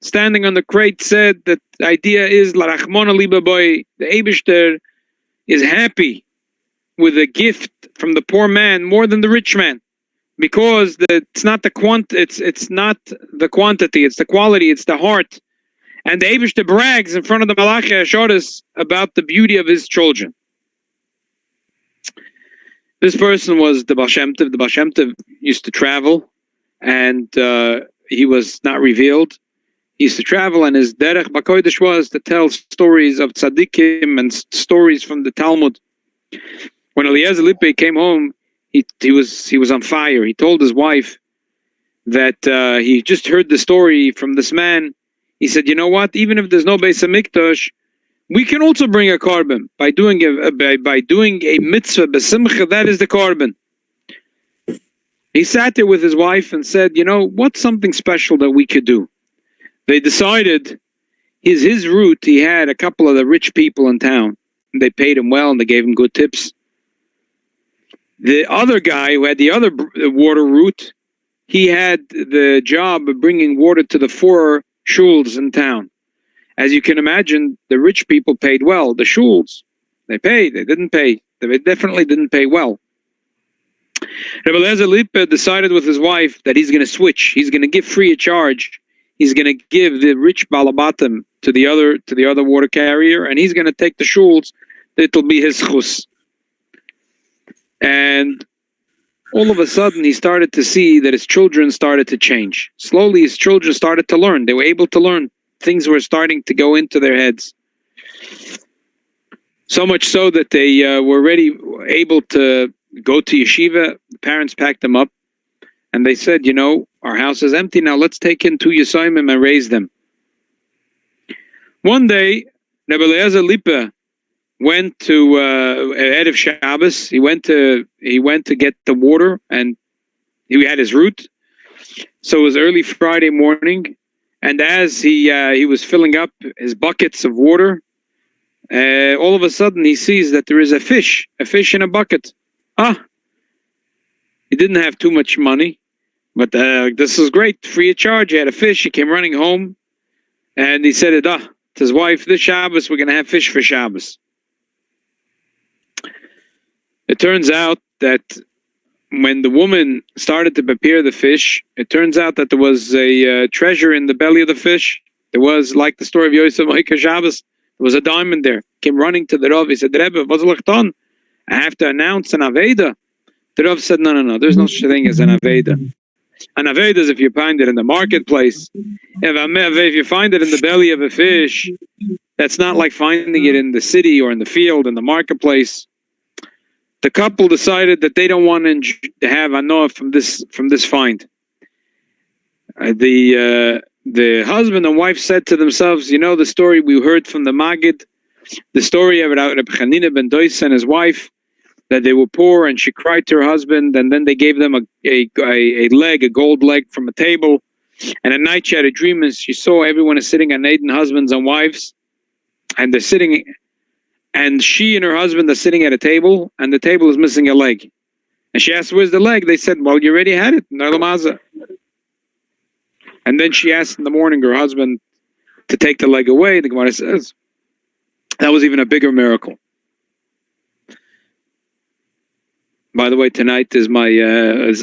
standing on the crate, said that the idea is La Rachmana Liba Boy, the Eibishter is happy with a gift from the poor man more than the rich man, because it's not the it's not the quantity, it's the quality, it's the heart. And the Eibishter brags in front of the Malachi Ashoris about the beauty of his children. This person was the Baal Shem Tov. The Baal Shem Tov used to travel, and he was not revealed. He used to travel, and his derech b'kodesh was to tell stories of tzaddikim and stories from the Talmud. When Eliezer Lippe came home, he was on fire. He told his wife that he just heard the story from this man. He said, "You know what? Even if there's no Beis Hamikdash, we can also bring a korban by doing a mitzvah b'simcha. That is the korban." He sat there with his wife and said, "You know, what's something special that we could do?" They decided his route. He had a couple of the rich people in town, and they paid him well and they gave him good tips. The other guy who had the other water route, he had the job of bringing water to the 4 shuls in town. As you can imagine, the rich people paid well. The shuls, they paid. They didn't pay. They definitely didn't pay well. Rabbi Eliezer Lippe decided with his wife that he's going to switch. He's going to give free of charge. He's going to give the rich balabatim to the other water carrier, and he's going to take the shuls. It'll be his chus. And all of a sudden, he started to see that his children started to change. Slowly, his children started to learn. They were able to learn. Things were starting to go into their heads. So much so that they were able to go to yeshiva. The parents packed them up, and they said, "You know, our house is empty now. Let's take in 2 Yesayimim and raise them." One day, Rabbi Eliezer Lippe went to Erev Shabbos. He went to get the water, and he had his route. So it was early Friday morning, and as he was filling up his buckets of water, all of a sudden he sees that there is a fish in a bucket. He didn't have too much money, but this is great, free of charge. He had a fish. He came running home, and he said to his wife, "This Shabbos we're going to have fish for Shabbos." It turns out that when the woman started to prepare the fish, it turns out that there was a treasure in the belly of the fish. There was, like the story of Yosef Vayikra Shabbos, there was a diamond there. Came running to the Rav. He said, "Rebbe, what's lachton? I have to announce an Aveda." The Rav said, No. There's no such thing as an Aveda. An Aveda is if you find it in the marketplace. If you find it in the belly of a fish, that's not like finding it in the city or in the field, in the marketplace. The couple decided that they don't want to have anoah from this find. The husband and wife said to themselves, "You know the story we heard from the Maggid, the story about Rabbi Chanina ben Dois and his wife, that they were poor and she cried to her husband, and then they gave them a gold leg from a table, and at night she had a dream and she saw everyone is sitting on Aiden, husbands and wives, and they're sitting, and she and her husband are sitting at a table, and the table is missing a leg. And she asked, "Where's the leg?" They said, "Well, you already had it." And then she asked in the morning her husband to take the leg away. The Gemara says that was even a bigger miracle. By the way, tonight is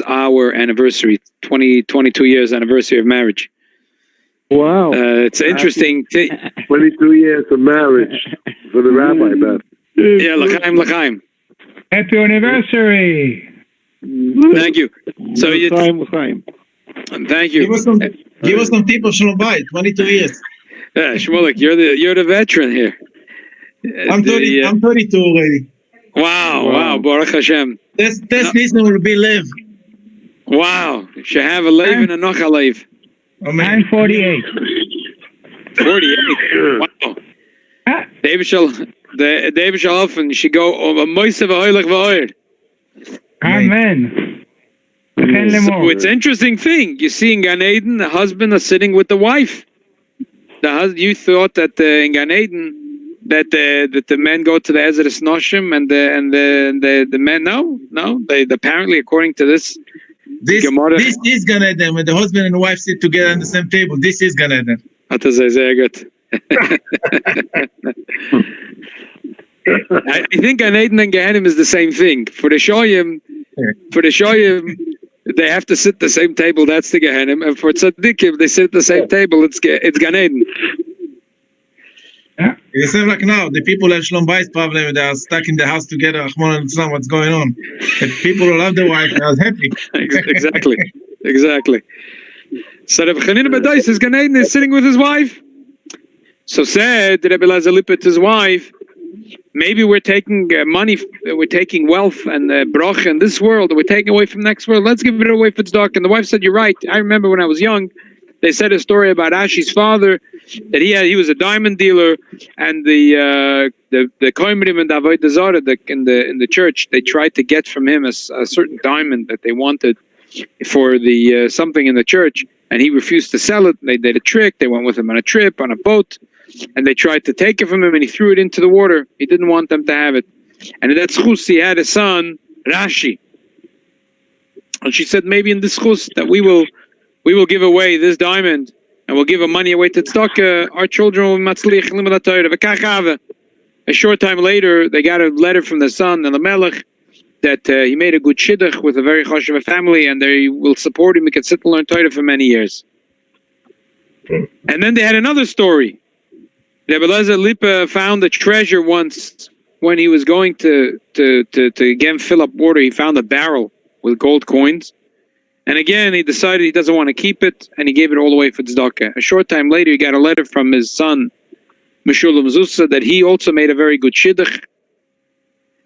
our anniversary, 22 years anniversary of marriage. Wow. It's interesting. 22 years of marriage for the rabbi, but yeah, l'chaim. Happy anniversary. Thank you. So l'chaim. Thank you. Give us some tip of Shalom Bayit, 22 years. Yeah, Shmulik, you're the veteran here. I'm 32 already. Wow, Baruch Hashem. This listener will be live. Wow, should have a lev and a noch a lev. I'm 48. 48. Wow. David shall often should go over most of a hoilich v'oyer. Amen. So it's an interesting thing. You see in Gan Eden, the husband is sitting with the wife. You thought that in Gan Eden that the men go to the Ezras Noshim and the men no they apparently according to this Gemara, this is Gan Eden when the husband and the wife sit together on the same table. This is Gan Eden. Hatte sei sehr gut. I think Gan Eden and Gehenim is the same thing. For the Shoyim, they have to sit at the same table. That's the Gehenim, and for Tzaddikim, they sit at the same table. It's Gan Eden. Yeah. It's like now, the people have Shalom Bayis problem, they are stuck in the house together, what's going on? The people who love the wife, they are happy. Exactly. So Rabbi Chanina Badais is Gan Eden, is sitting with his wife. So said Rabbi Elazar Lippert to his wife, maybe we're taking money, we're taking wealth and bracha in this world, we're taking away from the next world, let's give it away for tzedakah. And the wife said, you're right. I remember when I was young, they said a story about Ashi's father, that he was a diamond dealer, and the koimrim and the avodah zarah in the church, they tried to get from him a certain diamond that they wanted for the something in the church, and he refused to sell it. They did a trick. They went with him on a trip on a boat, and they tried to take it from him, and he threw it into the water. He didn't want them to have it. And in that schus, he had a son, Rashi. And she said, maybe in this schus that we will give away this diamond, and we'll give our money away to tzedakah. Our children will matzliach limud Torah. A short time later, they got a letter from the son and the melech that he made a good shidduch with a very chashuv family, and they will support him. He can sit and learn Torah for many years. And then they had another story. Rabbi Elazar Lipa found a treasure once when he was going to again fill up water. He found a barrel with gold coins. And again, he decided he doesn't want to keep it, and he gave it all away for tzedakah. A short time later, he got a letter from his son, Meshulam Zusa, that he also made a very good shidduch.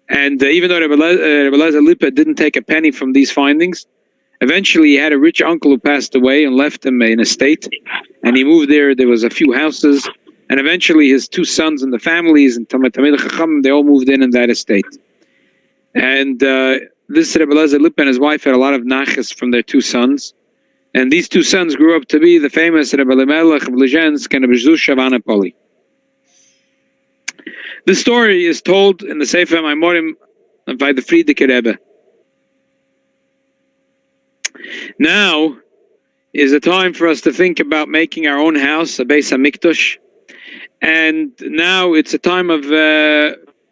And even though Rabbi Elazar Lipa didn't take a penny from these findings, eventually he had a rich uncle who passed away and left him an estate. And he moved there. There was a few houses. And eventually his two sons and the families and Tamid Chacham, they all moved in that estate. And this Rabbi Elazar Lipa and his wife had a lot of nachas from their two sons. And these two sons grew up to be the famous Rabbi Elimelech of Lezhensk and Rabbi Zusha of Anapoli. The story is told in the Sefer HaMaamrim by the Frierdiker Rebbe. Now is the time for us to think about making our own house, a Beis HaMikdash. And now it's a time of,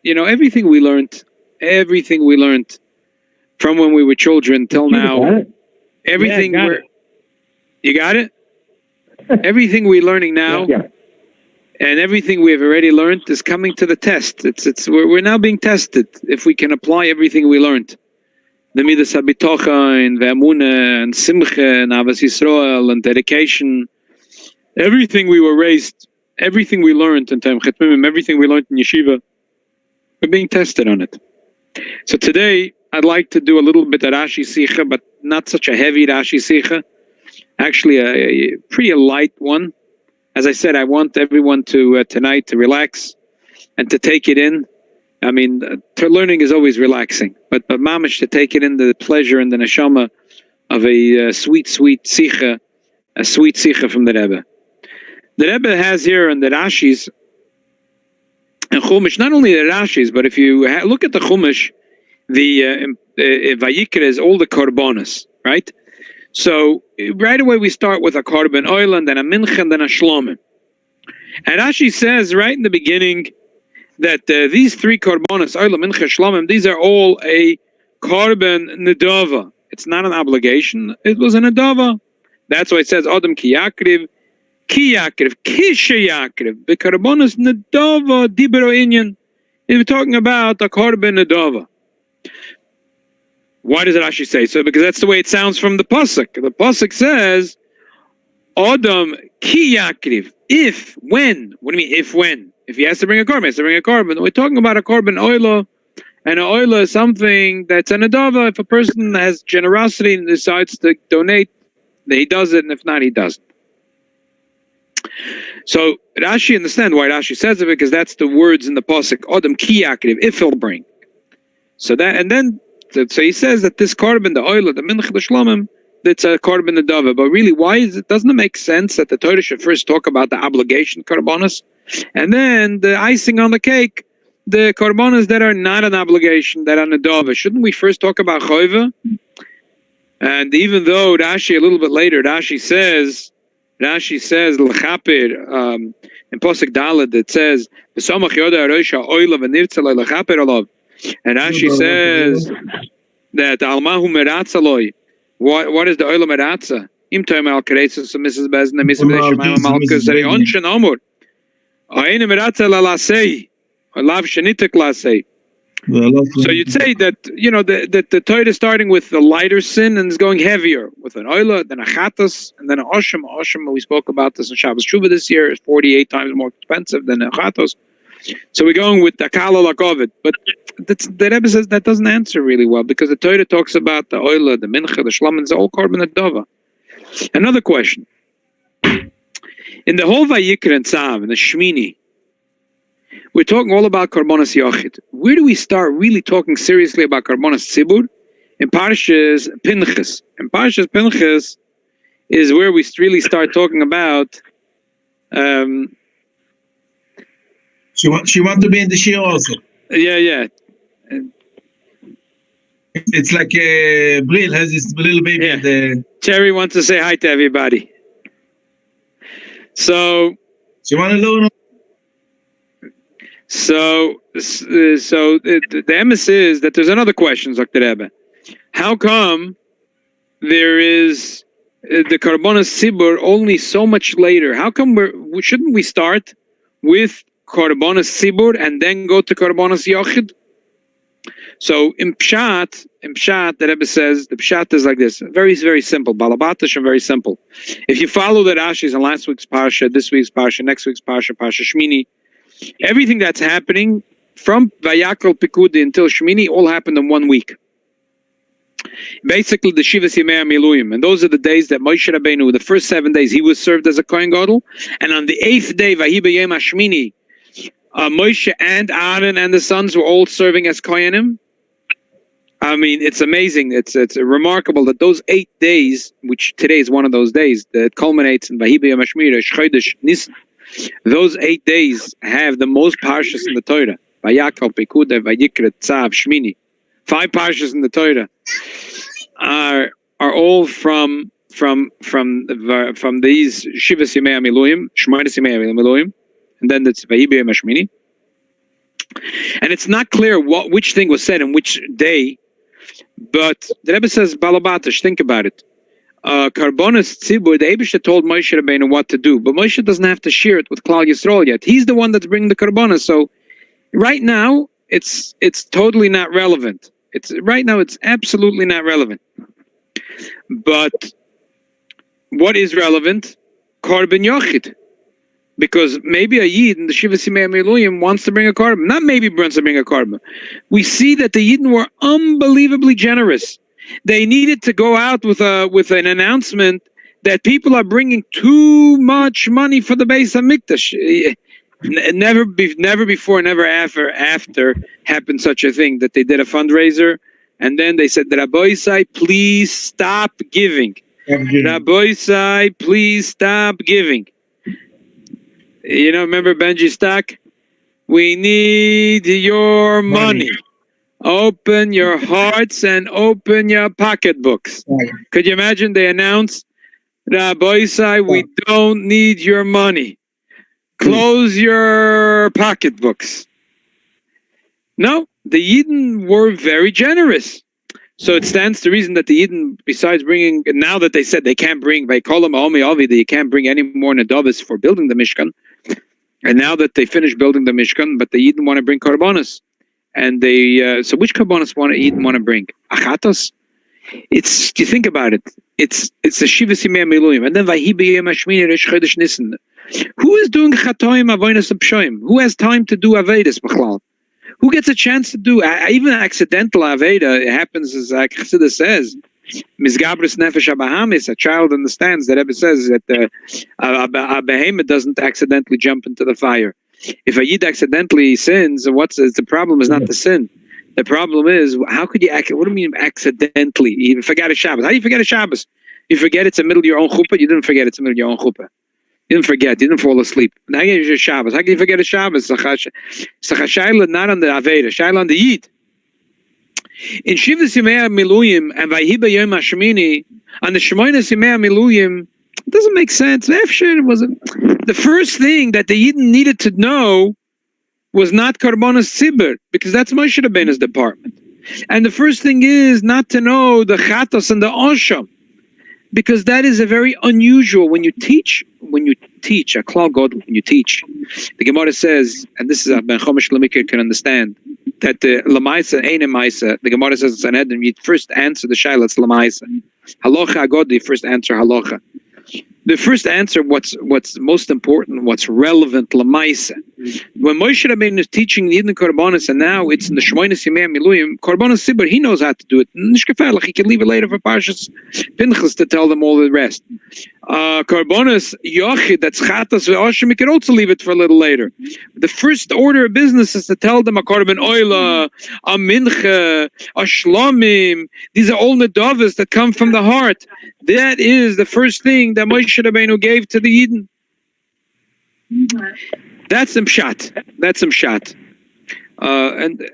everything we learned from when we were children till now. Everything you got it? Everything we're learning now. Yeah. And everything we have already learned is coming to the test. We're now being tested if we can apply everything we learned. The midas habitocha and ve'amunah and simcha and avas Yisrael and dedication. Everything we were raised, everything we learned in Tam Chetmimim, everything we learned in yeshiva, we're being tested on it. So today I'd like to do a little bit of Rashi Sicha, but not such a heavy Rashi Sicha. Actually, a pretty light one. As I said, I want everyone to tonight to relax and to take it in. I mean, learning is always relaxing, but mamish to take it in the pleasure and the neshama of a sweet sicha, a sweet sicha from the Rebbe. The Rebbe has here in the Rashis and Chumash, not only the Rashis, but if you look at the Chumash, the Vayikra is all the korbanos, right? So right away we start with a korban oil and then a mincha and then a shlomim. And Rashi says right in the beginning that these three korbanos, oil, mincha, shlomim, these are all a korban nedava. It's not an obligation. It was a nedava. That's why it says Adam ki yakriv, kishe yakriv. The korbanos nedava dibero inyan. We're talking about a korban nedava. Why does it actually say so? Because that's the way it sounds from the pasuk. The pasuk says, "Adam ki yakriv." If, when? What do you mean? If, when? If he has to bring a korban, he has to bring a korban. We're talking about a korban oila, and an oila is something that's an adava. If a person has generosity and decides to donate, he does it, and if not, he doesn't. So Rashi understand why Rashi says it, because that's the words in the pasuk. Adam ki yakriv. If he'll bring. So that, and then. So he says that this korban, the oil, the mincha, the shlomim, that's a korban nedava. But really, doesn't it make sense that the Torah should first talk about the obligation korbanos, and then the icing on the cake, the korbanos that are not an obligation, that are nedava? Shouldn't we first talk about choiva? And even though Rashi, a little bit later, Rashi says Rashi says l'chaper in Posek Daled it says v'samach yoda aroisha oila v'nirtzaloi l'chaper olav, and Rashi says that almahu meratzaloi. What is the oila meratza? Im toim al kareitzus Mrs. Bezna Mrs. Shemaim Malkus Zeri Onshen Amor Ayin meratza la lasei alav shenitek lasei. So you'd say that the Torah is starting with the lighter sin and is going heavier with an oila, then a chatas, and then an osham. Osham, we spoke about this in Shabbos Tshuva this year, is 48 times more expensive than a chatos. So we're going with the kala lakovid, but the Rebbe says that doesn't answer really well because the Torah talks about the oila, the mincha, the shlam, and it's all korban adova. Another question: in the whole Vayikra and Tzav, in the Shmini, we're talking all about Karbonas Yochid. Where do we start really talking seriously about Karbonas Tzibur? In Parshas Pinchas. In Parshas Pinchas is where we really start talking about. She want to be in the shir also. Yeah. It's like Bril has this little baby. Yeah. Cherry wants to say hi to everybody. So she want to learn. So the emes is that there's another question, Dr. Rebbe. How come there is the Karbonas Tzibur only so much later? How come shouldn't we start with Karbonas Tzibur and then go to Karbonas Yochid? So in Pshat, the Rebbe says, the Pshat is like this, very, very simple, Balabatish and very simple. If you follow the Rashis in last week's Parsha, this week's Parsha, next week's Parsha, Parsha Shmini, everything that's happening from Vayakra Pikudi until Shmini all happened in 1 week. Basically, the Shivas Yemei HaMiluyim, and those are the days that Moshe Rabbeinu, the first 7 days, he was served as a Kohen Gadol, and on the 8th day, Vahi B'Yom HaShmini, Moshe and Aaron and the sons were all serving as Kohanim. I mean, it's amazing. It's remarkable that those 8 days, which today is one of those days, that culminates in Vahi B'Yom HaShmini, Chodesh Nisan. Those 8 days have the most parshas in the Torah. Vayakra, Pekudah, Vayikra, Tzav, Shmini. 5 parshas in the Torah are all from these Shivas Yemei HaMiluyim, Shmonis Yemei HaMiluyim, and then it's Vahi B'Yom HaShmini. And it's not clear which thing was said in which day, but the Rebbe says, Balabatish, think about it. Karbonas Tzibur, the Eibishter told Moshe Rabbeinu what to do, but Moshe doesn't have to share it with Klal Yisrael yet. He's the one that's bringing the Karbonas. So right now, it's totally not relevant. It's absolutely not relevant. But what is relevant? Korban Yochid. Because maybe a Yid in the Shivas Yemei HaMiluyim wants to bring a korban. Not maybe wants to bring a korban. We see that the Yidden were unbelievably generous. They needed to go out with an announcement that people are bringing too much money for the Beis HaMikdash. Never before, never after happened such a thing that they did a fundraiser and then they said, Rabbi Sai, please stop giving. Rabbi Sai, please stop giving. Remember Benji Stack? We need your money. Open your hearts and open your pocketbooks. Could you imagine they announced, Rabbi Sai, we don't need your money. Close your pocketbooks. No, the Yidden were very generous. So it stands to reason that the Yidden, besides bringing, now that they said they can't bring, Vayikolam Aomi Avi, that you can't bring any more Nadavis for building the Mishkan, and now that they finished building the Mishkan, but the Yidden want to bring Karbonas. And they, so which Karbonas Yidden want to bring? Achatos? You think about it, it's a Shivas Yemei HaMiluyim, and then Vahi B'Yom HaShmini Rosh Chodesh Nisan. Who is doing Chatoim Avodas Pshoim? Who has time to do Avedas B'chlal? Who gets a chance to do even accidental Aveda? It happens, as Chassidus says, Mizgabris Nefesh Abahamis, a child understands that Rebbe says that a behemoth doesn't accidentally jump into the fire. If a Yid accidentally sins, the problem is not the sin. The problem is, how could you what do you mean accidentally? You forgot a Shabbos. How do you forget a Shabbos? You forget it's in the middle of your own chuppah? You didn't forget it's in the middle of your own chuppah. You didn't forget. You didn't fall asleep. How can you Shabbos? How can you forget a Shabbos? It's a Shaila not on the Aveda, Shaila on the Yid. In Shivas Yemei HaMiluyim and Vahi B'Yom HaShmini, on the Shmonos Yemei HaMiluyim, It doesn't make sense. The first thing that the Yidden needed to know was not Karbonas Tzibur, because that's Moshe Rabbeinu's department. And the first thing is not to know the Chatos and the Osham, because that is a very unusual, when you teach, a Klal Gadol, when you teach, the Gemara says, and this is Ben Chomesh Lamikir can understand, that the Lamaisa ain't a Maisa, the Gemara says it's an Edom, you first answer the Shaila, it's Lamaisa. Halacha Agodi, you first answer Halacha. The first answer, what's most important, what's relevant, Lamaisa. When Moshe Rabbeinu is teaching the Yidden Korbanos, and now it's in the Shmoynes Yemei Miluyim, Korbanos Sibur, he knows how to do it. He can leave it later for Parshas Pinchas to tell them all the rest. Korbanos Yochid, that's Chatas ve'Oshim, he can also leave it for a little later. The first order of business is to tell them a Korban Oila, a Mincha, a Shlomim. These are all Nedavas that come from the heart. That is the first thing that Moshe Rabbeinu gave to the Yidden. That's some shot. And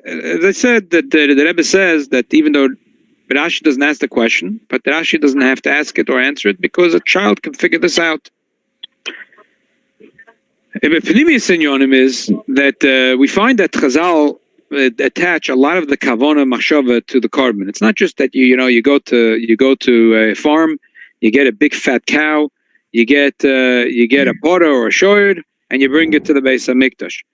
as I said, that the Rebbe says that even though Rashi doesn't ask the question, but Rashi doesn't have to ask it or answer it, because a child can figure this out. The Pnimius Inyonim is that we find that Chazal attach a lot of the kavona machshava to the carbon. It's not just that you go to a farm, you get a big fat cow, you get a potter or a shoyer, and you bring it to the Beis HaMikdash.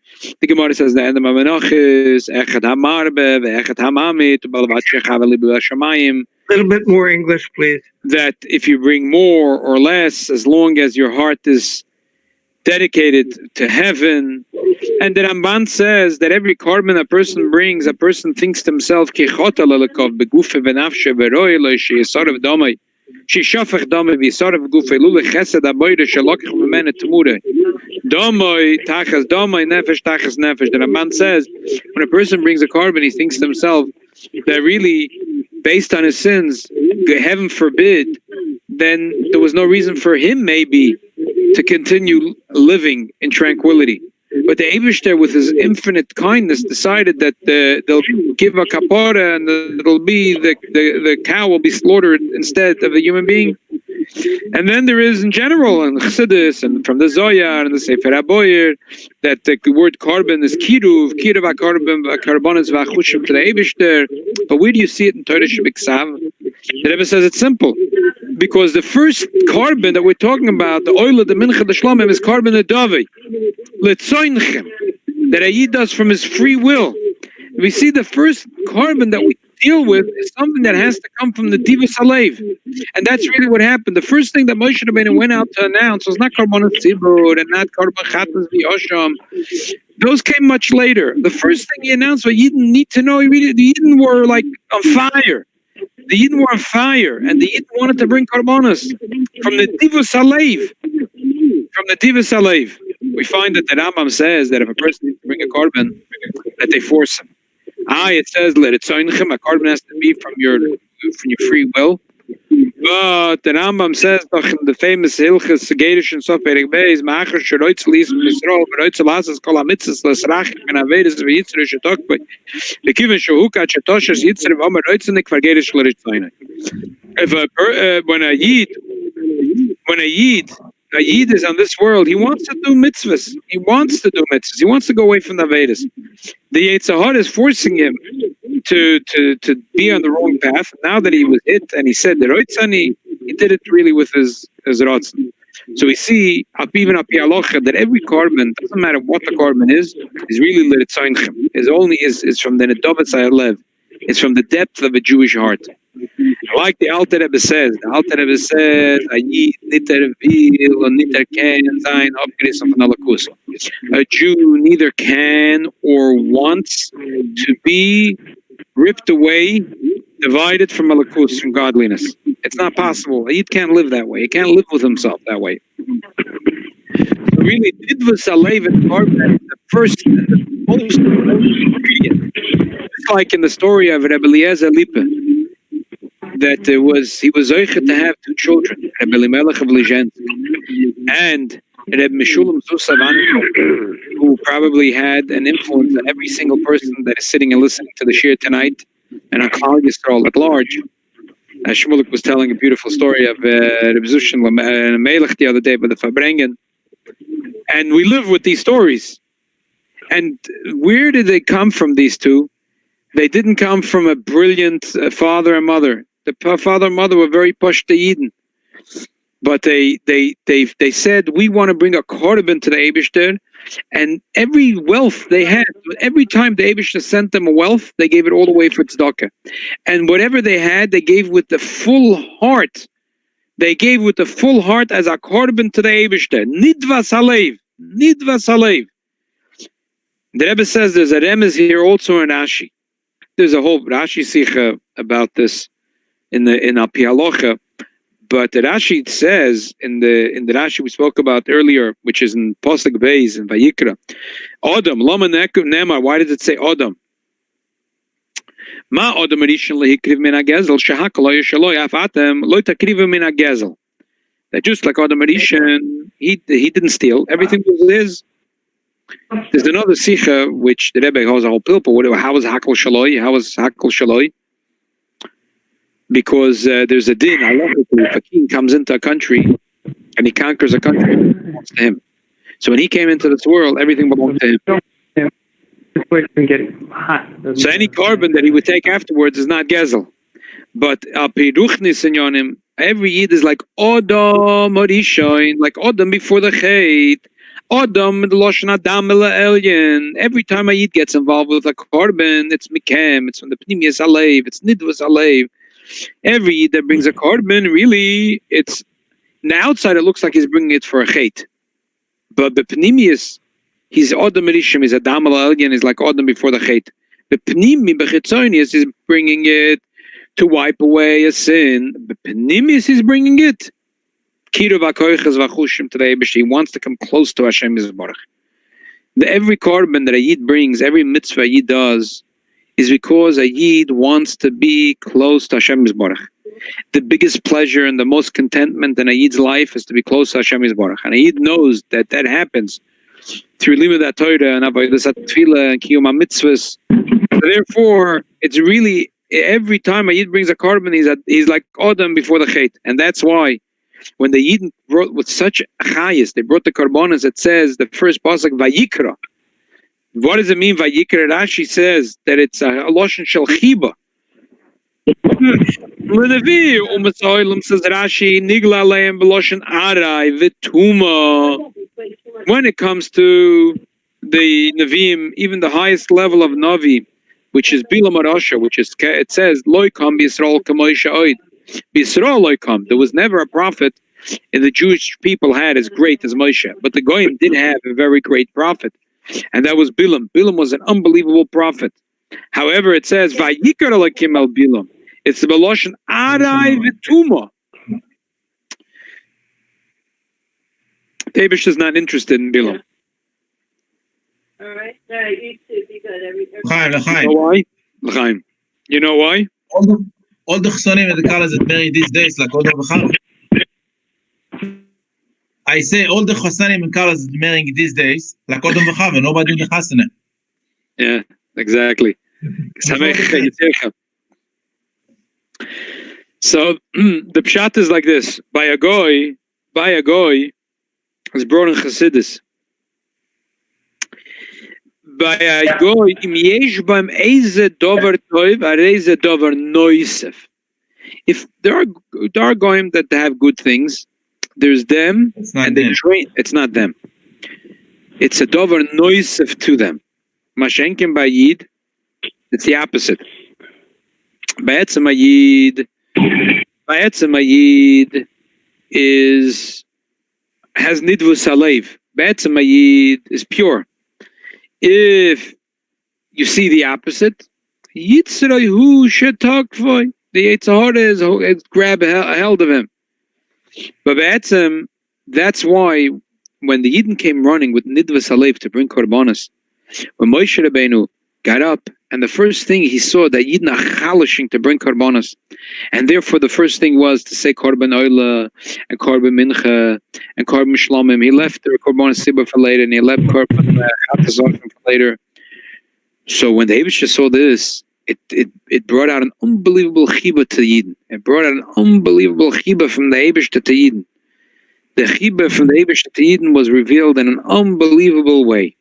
The Gemara says the end of Menachis, Echad HaMarbe, Echad HaMamit, Balvat Shechav Shamayim. A little bit more English, please. That if you bring more or less, as long as your heart is dedicated to heaven. And the Ramban says that every carbon a person brings, a person thinks to himself, Kichota lalakov begufe benafshe veroy lo sheyisarav damay, sheyshafach damay v'yisarav gufe lule chesed aboyre shalokach v'mene temure. Damay tachas damay nefesh tachas nefesh. The Ramban says when a person brings a carbon, he thinks to himself that really, based on his sins, heaven forbid, then there was no reason for him maybe to continue living in tranquility. But the Eibishter, with his infinite kindness, decided that they'll give a kapara, and it'll be the cow will be slaughtered instead of a human being. And then there is in general in Chassidus and from the Zoyar and the Sefer HaBoyer that the word carbon is kiruv karbonis v'achushim to the Eibishter. But where do you see it in Torah Shebiksav? The Rebbe says it's simple. Because the first carbon that we're talking about, the oil of the mincha, the shlomim, is carbon adavi. Letzoinchem, that a Yid does from his free will. We see the first carbon that we deal with is something that has to come from the divas halev. And that's really what happened. The first thing that Moshe Rabbeinu went out to announce was not carbon tzibur and not carbon chatas v'yosham. Those came much later. The first thing he announced, what Yidden need to know, the Yidden were like on fire. The Yidden were on fire, and the Yidden wanted to bring karbonos from the divas halev. From the divas halev. We find that the Rambam says that if a person needs to bring a carbon, that they force him. It says let it soinchem, a carbon has to be from your free will. But the Rambam says in the famous Hilchas Segedish and Soferik Beis, Ma'achar Sheroitz Lis Yisrael, Beroitz Lasas Kol HaMitzvos Lesrach and Averis v'Yitzre Shetokbei, Bekivin Shehukat Shetoshes Yitzre v'Omer Roitzenik Vergedish L'Ritzainai. When a Yid is on this world, he wants to do mitzvahs. He wants to go away from the Vedas. The Yetzer Hara is forcing him to be on the wrong path. Now that he was hit and he said the Roitzani, he did it really with his Rotzen. So we see even Api Alocha that every carbon, doesn't matter what the carbon is really L'Ritzainechem. Is from the Nedovetz Halev. It's from the depth of a Jewish heart. Like the Alter Rebbe says, a Jew neither can or wants to be ripped away, divided from Malakus, from godliness. It's not possible. He can't live that way. He can't live with himself that way. Really, Didvus Alev and carbon, the first and the most ingredient. It's like in the story of Rebbe Eliezer Lippe, that he was zoichet to have two children, Rebbe Elimelech of Lizhensk, and Rebbe Meshulam Zusavan, who probably had an influence on every single person that is sitting and listening to the shir tonight, and on Klal Yisrael at large. Shmulik was telling a beautiful story of Reb Zushin Melech the other day by the Fabrengen. And we live with these stories. And where did they come from, these two? They didn't come from a brilliant father and mother. The father and mother were very Pashta. But they said, we want to bring a korban to the Eibishter, and every wealth they had, every time the Eibishter sent them a wealth, they gave it all away for tzedakah. And whatever they had, they gave with the full heart. They gave with the full heart as a korban to the Eibishter. Nidvas halev, nidvas halev. The Rebbe says there's a remez here also in Rashi. There's a whole Rashi Sikha about this in Al Pi Halacha. But the Rashi says in the Rashi we spoke about earlier, which is in Pasuk Beis in Vayikra, Adam, Lama Nemar. Why does it say Adam? Ma Adam Rishon lehikriv min hagezel shehakol lo yishaloi afatem lo takrivu min hagezel. That just like Adam Rishon, he didn't steal. Everything was his. There's another Sikha which the Rebbe has a whole pilpul. How was Hakol Shaloi? How was Hakol Shaloi? Because there's a din. If a king comes into a country and he conquers a country, it belongs to him. So when he came into this world, everything belonged to him. So any korban that he would take afterwards is not gezel. But apiruchnis in yonim, every yid is like Adam Orishain, like Adam before the chait. Adam the loshen Adam elyon. Every time a yid gets involved with a korban, it's mikem, it's from the pnimius alev, it's nidvus alev. Every yid that brings a korban, really, it's on the outside it looks like he's bringing it for a chait, but the pnimius, he's Adam Rishim, he's Adam elyon, is like Adam before the chait. The pnimi bechitzonius is bringing it to wipe away a sin. The pnimius is bringing it. He wants to come close to Hashem Yisborach. Every korban that a yid brings, every mitzvah a yid does, is because a yid wants to be close to Hashem Yisborach. The biggest pleasure and the most contentment in a yid's life is to be close to Hashem Yisborach. And a yid knows that that happens through limud Torah and avodas tefillah and kiyum mitzvahs. Therefore, it's really, every time a yid brings a korban, he's like Adam before the chait. And that's why when the Yidden brought with such chayis, they brought the korbanos. It says the first pasuk Vayikra. What does it mean Vayikra? Rashi says that it's a loshen shel chiba. L'nevi u'matzolim says Rashi nigla aleim b'loshen arai v'tuma. When it comes to the Nevi'im, even the highest level of Navi, which is Bila Marasha, which is, it says Loikam b'Yisrael kamoisha oid. B'Yisrael Loikam. There was never a prophet and the Jewish people had as great as Moshe, but the Goyim did have a very great prophet, and that was Bilam. Bilam was an unbelievable prophet. However, it says Vayikra Elokim el Bilam. It's the Beloshen Arai v'Tuma. Davish is not interested in Bilam. All right. You too. Be good. L'chaim. You know why? L'chaim. You know why? All the chsanim and the colors that marry these days, like all the v'chaim. I say all the chasanim and colors that marrying these days, like Odom v'chav, nobody in the chasana. Yeah, exactly. So the pshat is like this: by a goy is brought in Chassidus. By a goy, im yesh bam eize dover toiv, areize dover noisef. If there are goyim that have good things, there's them, and they train. It's not them. It's a dover noisef to them. Mashenkim by yid, it's the opposite. Ba'etzem Yid has nidvus halev. Ba'etzem Yid is pure. If you see the opposite, Yitzray hu shetakvoy, the Yitzhar is grab a held of him. But ba'etzem, that's why when the Yidden came running with nidvus halev to bring korbanos, when Moshe Rabbeinu got up, and the first thing he saw that Yidden are chalishing to bring korbanos, and therefore the first thing was to say korban oila and korban mincha and korban shlomim. He left the korban sibur for later, and he left korban chatazofim for later. So when the Eibush saw this, it brought out an unbelievable chiba to Yidden. It brought out an unbelievable chiba from the Eibishter to Yidden. The chiba from the Eibishter to Yidden was revealed in an unbelievable way.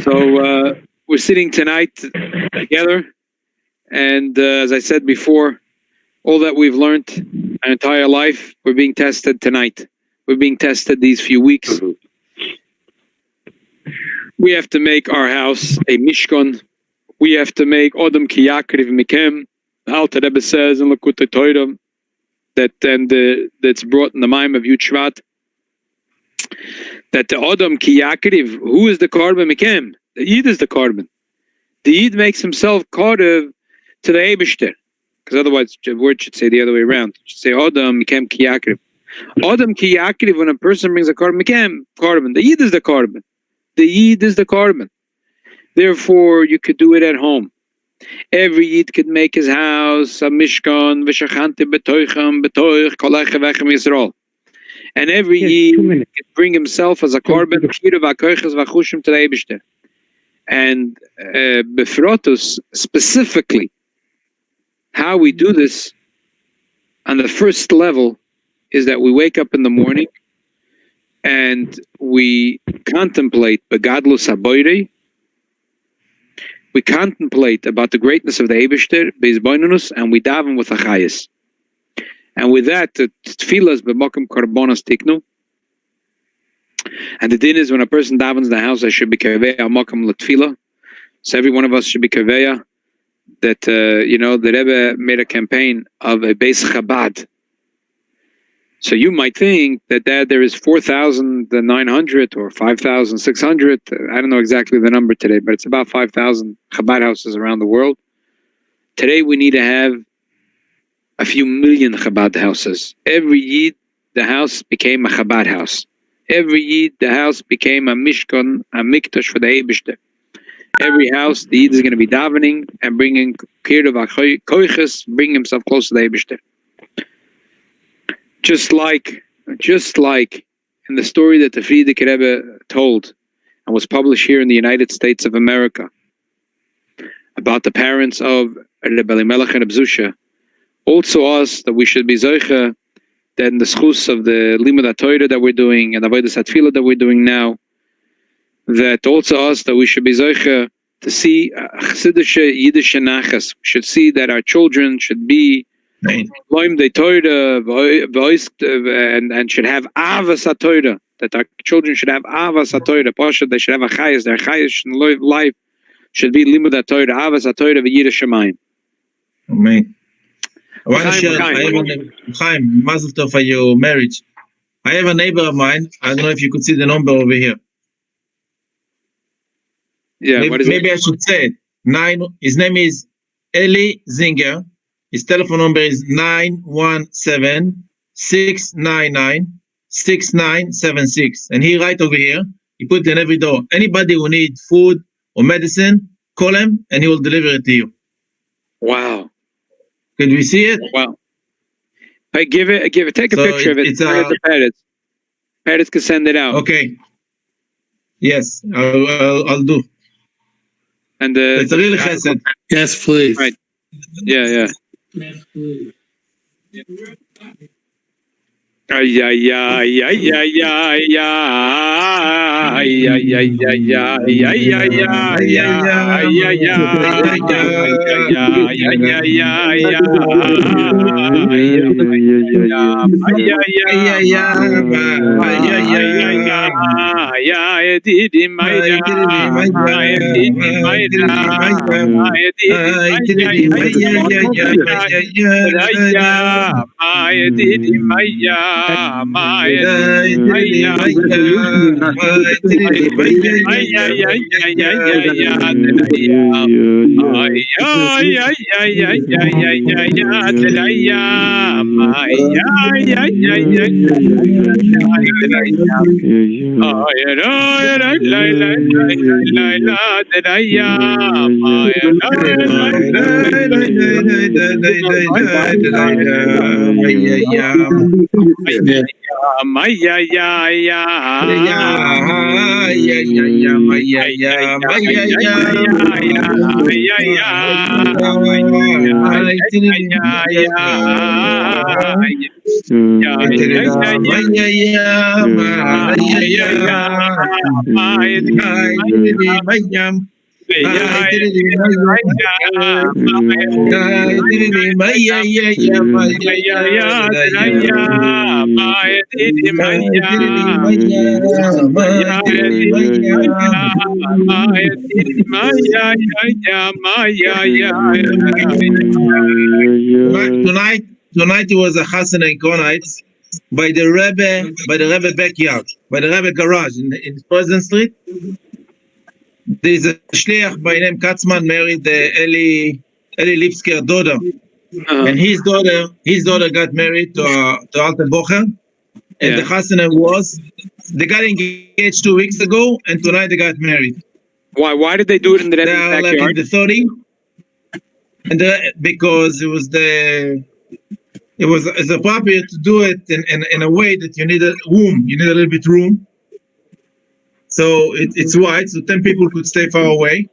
So we're sitting tonight together, and as I said before, all that we've learned our entire life, we're being tested tonight. We're being tested these few weeks. We have to make our house a mishkan. We have to make Odom ki yakriv mikem. The Alter Rebbe says in Lekutei Torah that's brought in the Maamrim of Yud Shvat, that the Odom ki yakriv, who is the korban mikem? The Yid is the korban. The Yid makes himself korban to the Eibishter, because otherwise the word should say the other way around. It should say Odom mikem ki yakriv. Odom ki yakriv, when a person brings a korban mikem, korban. The Yid is the korban. The Yid is the korban. Therefore, you could do it at home. Every Yid could make his house a mishkan, v'shachante betoichem, betoich, kolech v'echem Yisrael. And every Yid could bring himself as a korban, kira v'akoiches v'achushim to the Eibishter. And befrotus, specifically, how we do this on the first level is that we wake up in the morning and we contemplate begadlus haboirei. We contemplate about the greatness of the Eibishter, beizboinunus, and we daven with achayis. And with that, the tefillah is b'mokum korbanos tiknu. And the din is when a person davens the house, I should be kaveya mokum l'tefillah. So every one of us should be kaveya that the Rebbe made a campaign of a Beis Chabad. So you might think that there is 4,900 or 5,600. I don't know exactly the number today, but it's about 5,000 Chabad houses around the world. Today we need to have a few million Chabad houses. Every Yid, the house became a Chabad house. Every Yid, the house became a Mishkan, a Mikdash for the Eibishter. Every house, the Yid is going to be davening and bringing Kirov HaKoiches, bring himself close to the Eibishter. Just like in the story that the Frierdiker Rebbe told and was published here in the United States of America about the parents of Rebbe Elimelech and Reb Zusha, also us, that we should be zoicha, that in the schus of the Limud HaTorah that we're doing and the Avodas HaTfilah that we're doing now, that also us, that we should be zoicha to see chassidische Yiddish nachas. We should see that our children should be loim de Torah and should have avas HaTorah, that our children should have avas HaTorah. Pasha, they should have a chayas. Their chayas in life should be limud HaTorah, avas HaTorah v'yirah shamayim. Amen. I want to share, Chaim, mazel tov for your marriage. I have a neighbor of mine. I don't know if you could see the number over here. Yeah, maybe I should say it. His name is Eli Zinger. His telephone number is 917-699-6976. And he right over here, he put in every door. Anybody who needs food or medicine, call him and he will deliver it to you. Wow. Could we see it? Wow. Hey, take a picture of it. It's Peretz can send it out. Okay. Yes, I'll do. And it's a really chesed. Yes, please. Right. Yeah. Yes, please. Tonight it was a chasana in Kronheitz by the Rabbi backyard, by the Rabbi garage in President Street. There's a shliach by name Katzman married Eli Lipsker daughter, and his daughter got married to Alter Bocher, and the chasana was they got engaged 2 weeks ago, and tonight they got married. Why did they do it in the backyard? Like in the 30, and because it's appropriate to do it in a way that you need a room. You need a little bit room. So it's wide, so 10 people could stay far away.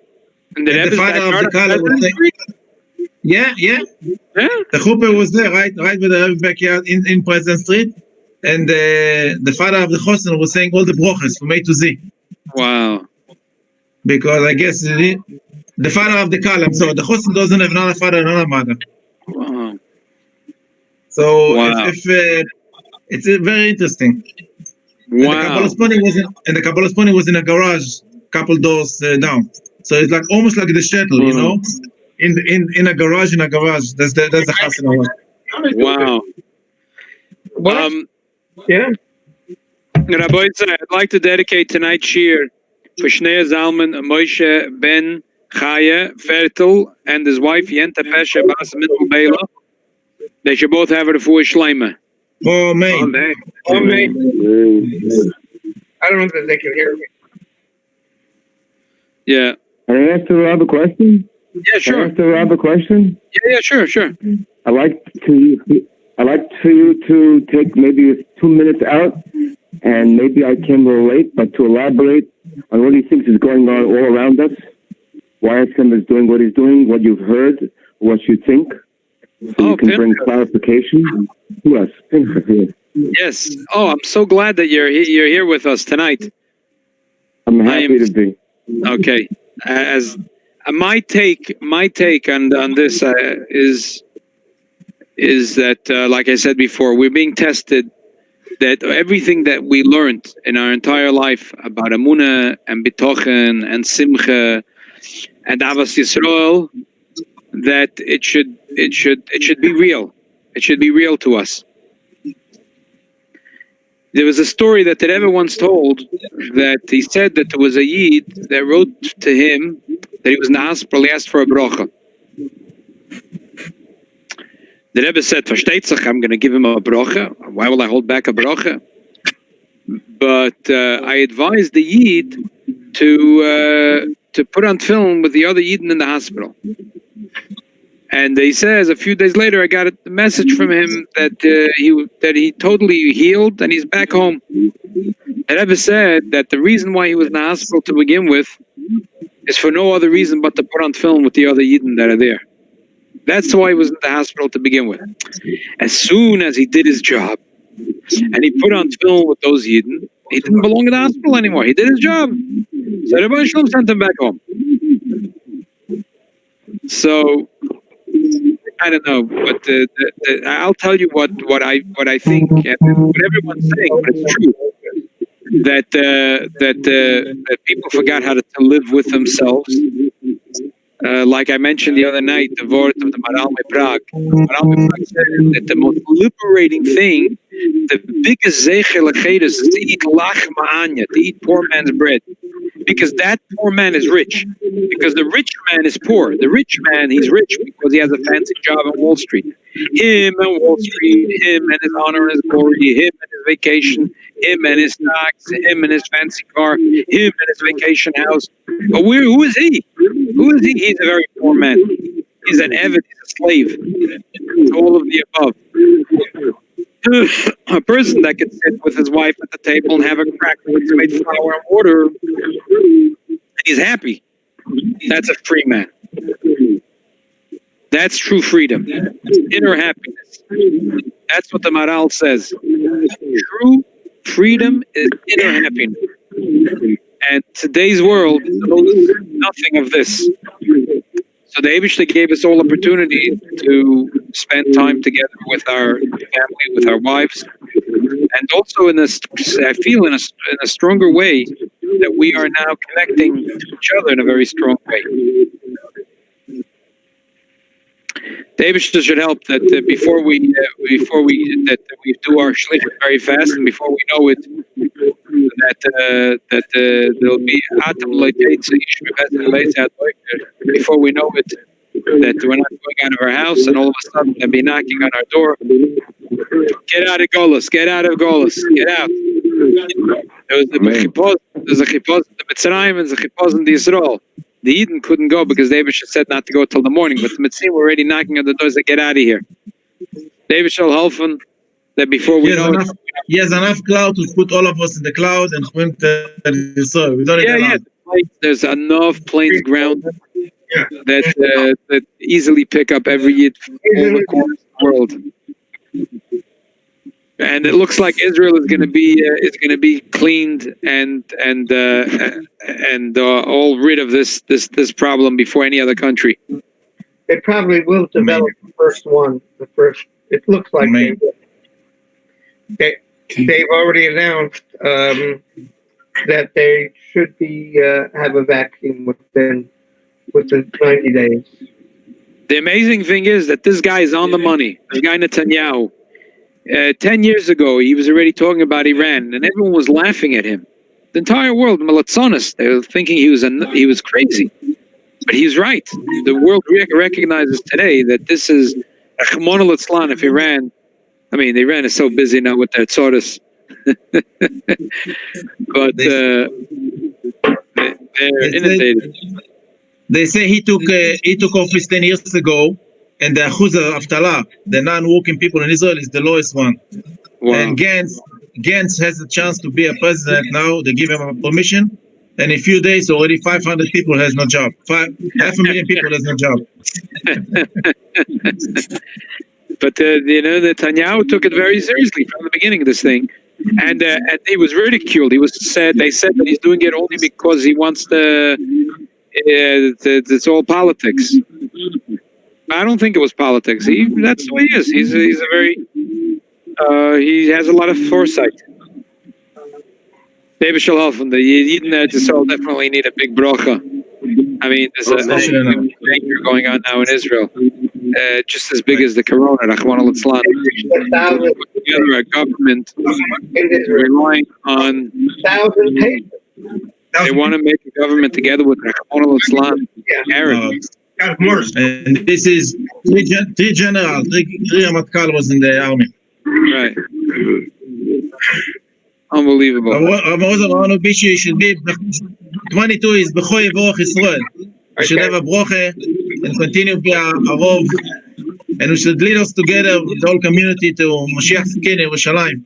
And the father of the Kala would say, yeah. The chuppah was there, right by the Rabbi backyard in President Street. And the father of the Chosen was saying all the brochas from A to Z. Wow. Because I guess the father of the Kala, so the Chosen doesn't have another father and another mother. Wow. So if it's very interesting. Wow. And the Kabbalah Sponi was in a garage, couple doors down. So it's like almost like the shuttle, you know, in a garage. That's the chasana. Wow. Yeah. Rabbi, I'd like to dedicate tonight's shir for Shnei Zalman Moshe Ben Chaya Fertel and his wife Yenta Pesha Bas Mittel Bela. They should both have a refuah shleima. Oh, man. I don't know if they can hear me. Yeah. Can I ask the Rabbi a question? Yeah, sure. Can I ask the Rabbi a question? Yeah, sure. I'd like for you to take maybe 2 minutes out, and maybe I can relate, but to elaborate on what he thinks is going on all around us, why Hashem is doing what he's doing, what you've heard, what you think, so you can bring clarification to us. Yes. Oh, I'm so glad that you're here with us tonight. I'm happy to be. Okay. As my take on this is that, like I said before, we're being tested. That everything that we learned in our entire life about Amunah and Bitochen and Simcha and Avas Yisrael, that it should be real. It should be real to us. There was a story that the Rebbe once told that he said that there was a Yid that wrote to him that he was in the hospital. He asked for a bracha. The Rebbe said, "Versteht sich, I'm going to give him a bracha. Why will I hold back a bracha?" But I advised the Yid to put on film with the other Yidden in the hospital. And he says a few days later, I got a message from him that he totally healed and he's back home. The Rebbe said that the reason why he was in the hospital to begin with is for no other reason but to put on film with the other Yidden that are there. That's why he was in the hospital to begin with. As soon as he did his job and he put on film with those Yidden, he didn't belong in the hospital anymore. He did his job. So Rabbi Shalom sent him back home. So I don't know, but I'll tell you what I think, and what everyone's saying, but it's true. That people forgot how to live with themselves. Like I mentioned the other night, the word of the Maral Prague. Maral Prague said that the most liberating thing, the biggest zeichel achedus, is to eat lach ma'anya, to eat poor man's bread. Because that poor man is rich. Because the rich man is poor. The rich man, he's rich because he has a fancy job on Wall Street. Him and Wall Street, him and his honor and his glory, him and his vacation, him and his stocks, him and his fancy car, him and his vacation house. But who is he? Who is he? He's a very poor man. He's an Eved, he's a slave to all of the above. A person that could sit with his wife at the table and have a cracker with some made flour and water, and he's happy. That's a free man. That's true freedom. That's inner happiness. That's what the Maral says. True freedom is inner happiness. And today's world knows nothing of this. So the Eibishter gave us all opportunity to spend time together with our family, with our wives, and also I feel in a stronger way that we are now connecting to each other in a very strong way. The Eibishter should help that before we do our shlichut very fast, and before we know it, that there'll be before we know it, that we're not going out of our house, and all of a sudden they'll be knocking on our door. Get out of Golos, get out of Golos, get out. There's a chipos in the Mitzrayim, and there's a chipos in the Yisrael. The Eden couldn't go because David said not to go till the morning, but the Mitzrayim were already knocking on the doors to get out of here. David shall help that before we know it. He has enough cloud to put all of us in the cloud and went to the soil. We don't need there's enough planes ground that easily pick up every Yid from all the corners of the world. And it looks like Israel is going to be cleaned and all rid of this problem before any other country. They probably will develop the first one. It looks like they will. They've already announced that they should be have a vaccine within 90 days. The amazing thing is that this guy is on the money. This guy Netanyahu. 10 years ago, he was already talking about Iran, and everyone was laughing at him. The entire world, Malatzonis, they were thinking he was crazy. But he's right. The world recognizes today that this is a Rachmana litzlan if Iran. I mean, Iran is so busy now with their tzores. But they're inundated. They say he took office 10 years ago, and the achuz of Avtala, the non-working people in Israel, is the lowest one. Wow. And Gantz has a chance to be a president now. They give him a permission, and in a few days, already 500 people has no job. 500,000 people has no job. But Netanyahu took it very seriously from the beginning of this thing, and he was ridiculed. They said that he's doing it only because he wants it's all politics. I don't think it was politics. That's the way he is. He's a very he has a lot of foresight. David shall help him. The Yidden Yisrael definitely need a big bracha. I mean, there's a danger going on now in Israel, just as big as the Corona. Rachmana litzlan. Put together a government relying on. They want to make a government together with Rachmana litzlan. Arabs. And this is three general, three Ramatkal was in the army. Right. Unbelievable. Should be 22 is B'choi Yevorach Israel. We should have a broche and continue to be a rov, and we should lead us together with the whole community to Mashiach Tzidkenu Yerushalayim.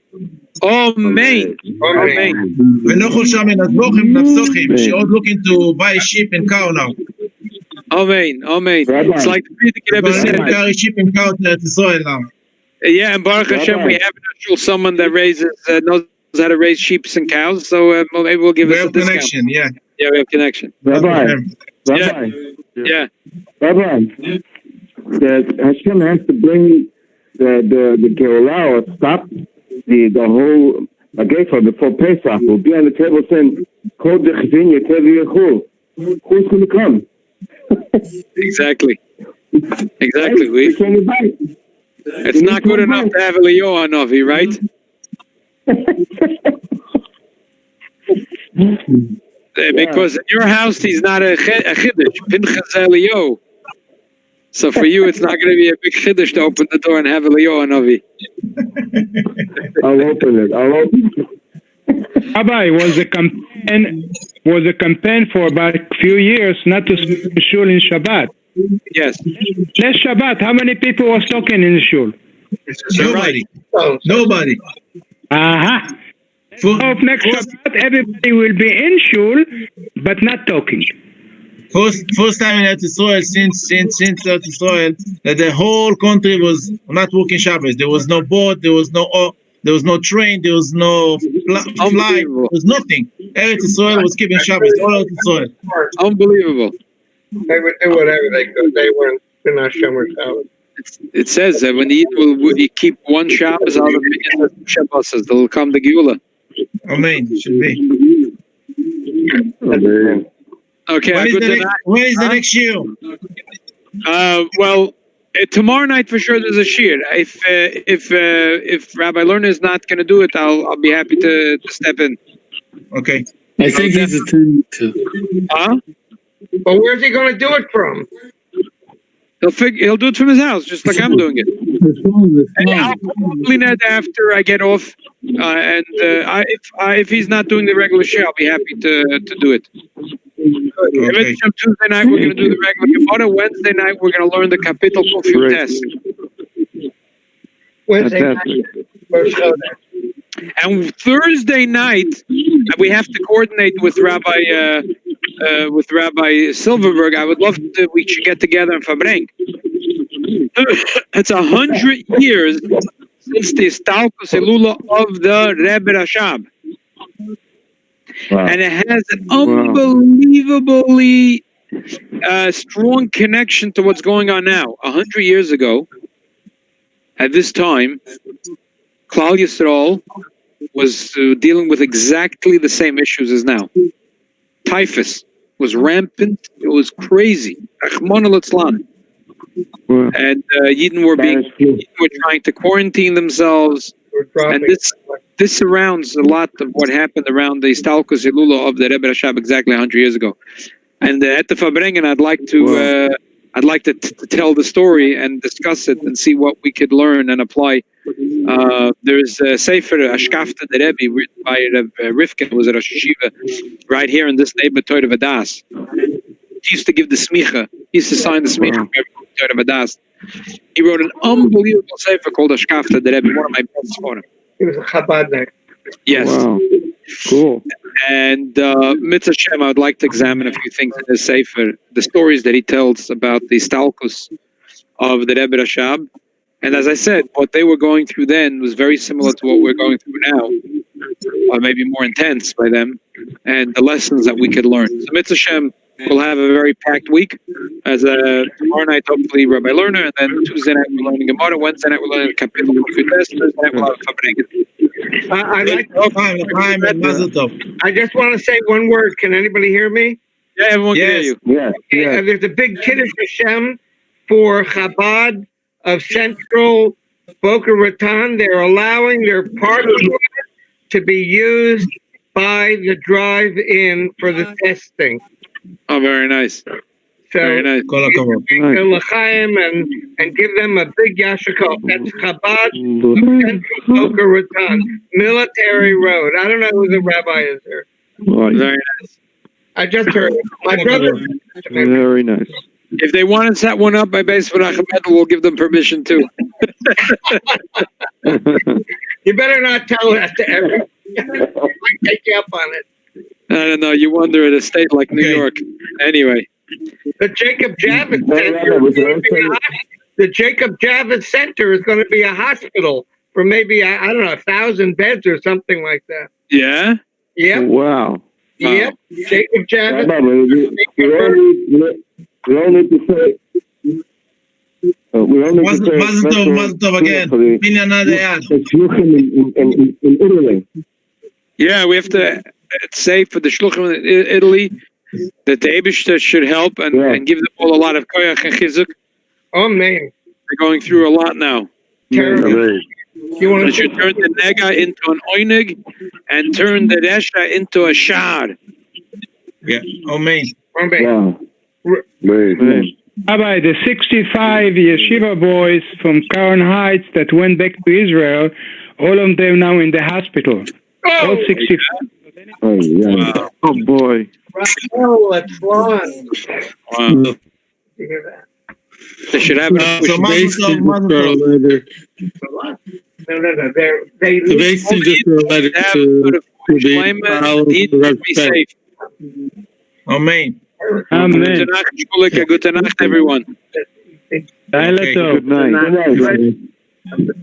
Amen. Amen. V'nochol sham enazbochim nafsochim. She's looking to buy a sheep and cow now. Amen. Amen. It's like the Frierdiker Rebbe said. Carry sheep and cow to Israel now. Yeah, and Baruch Hashem, we have someone that knows how to raise sheep and cows, so maybe we'll give us a discount. Connection, yeah. Yeah, we have connection. Rabbi. Yeah. Rabbi, that Hashem has to bring the Geulah or stop the whole Magefa before Pesach. We'll be on the table saying, Kol dechzin yetev yechul. Who's going to come? Exactly. It's not good enough to have Eliyahu Hanavi, right? Because in your house he's not a chiddush. Pinchas Eliyahu. So for you, it's not going to be a big chiddush to open the door and have a Leo and Avi. I'll open it. Rabbi, was a campaign for about a few years not to speak in shul in Shabbat. Yes. Last Shabbat, how many people were talking in the shul? Nobody. Aha. So next Shabbat, everybody will be in shul, but not talking. First time in Eretz Israel since Eretz Israel that the whole country was not working Shabbos. There was no boat, there was no train, there was no flight, there was nothing. Eretz Israel was keeping Shabbos, all Eretz Israel. Unbelievable. They would do whatever they could. They weren't not Shomer Shabbos. It says that when the Yid will keep one Shabbos out of the Shabbos, they'll come to Geula. Amen. Should be. Amen. Okay. When is the next year? Well, tomorrow night for sure there's a shir. If Rabbi Lerner is not going to do it, I'll be happy to step in. Okay. I think he's attending to. Huh? But where's he going to do it from? He'll do it from his house, just like I'm doing it. And I'll probably net after I get off. If he's not doing the regular shir, I'll be happy to do it. Okay. Tuesday night we're going to do the regular Gemara. Wednesday night we're going to learn the Kapitel Kufim test. Wednesday night. And Thursday night we have to coordinate with Rabbi Silverberg. I would love to. We should get together and Fabrenk. It's 100 years since the Stalkus Elula of the Rebbe Rashab. Wow. And it has an unbelievably strong connection to what's going on now. 100 years ago, at this time, Klal Yisrael was dealing with exactly the same issues as now. Typhus was rampant. It was crazy. Rachmana litzlan. And Yidden were trying to quarantine themselves. And this surrounds a lot of what happened around the Stalkus Elula of the Rebbe Rashab exactly 100 years ago. And at the Fabrengen, I'd like to tell the story and discuss it and see what we could learn and apply. There's a Sefer Ashkafta the Rebbe written by Rivka, who was at Rosh Yeshiva right here in this neighborhood of Adas. He used to give the smicha. He used to sign the smicha of Adas. He wrote an unbelievable sefer called Ashkafta the Rebbe, one of my best for him. He was a Chabadnik. Yes. Wow. Cool. And Mitzvah Shem, I would like to examine a few things in his sefer, the stories that he tells about the Stalkus of the Rebbe Rashab. And as I said, what they were going through then was very similar to what we're going through now, or maybe more intense by them, and the lessons that we could learn. So Mitzvah Shem, we'll have a very packed week. As tomorrow night, hopefully, Rabbi Lerner, and then Tuesday night we're learning Gemara. Wednesday night we're learning Kapitel Kufim test. Thursday night we'll have Fabrengen. I just want to say one word. Can anybody hear me? Yeah, everyone can hear you. Yeah. Yeah. There's a big Kiddush Hashem for Chabad of Central Boca Raton. They're allowing their parking lot to be used by the drive-in for the testing. Oh, very nice. So, Very nice. L'chaim and give them a big yashikol. That's Chabad of Central Boca Raton, Military Road. I don't know who the rabbi is there. Very nice. I just heard it. My brother. Very nice. If they want to set one up by base for Ahmed, we'll give them permission too. You better not tell that to everyone. I might take you up on it. I don't know. You wonder at a state like New York. Anyway. The Jacob Javits Center. The Jacob Javits Center is going to be a hospital for maybe, I don't know, 1,000 beds or something like that. Yeah? Yep. Wow. Yep. Jacob Javits. We all need to say. We all need to say. Mazel tov again. In Italy. Yeah, we have to say for the shluchim in Italy that the Eibishter should help and give them all a lot of koyach and chizuk. Oh, man. They're going through a lot now. Terrible. You want to should turn the nega into an oinig and turn the resha into a shar. Yeah. Oh, man. Wow. Rabbi, the 65 yeshiva boys from Crown Heights that went back to Israel, all of them now in the hospital. All 65. Oh, yeah. Wow. Oh boy. Oh, it's long. Wow. You hear that? They should have it. So Base Mazel just Tov, wrote a letter. No. They The base just wrote a letter to the follow the Be safe. Amen. Amen. Gute Nacht, Schulike. Gute Nacht, everyone. Laila Okay. tov. Good night. Good night.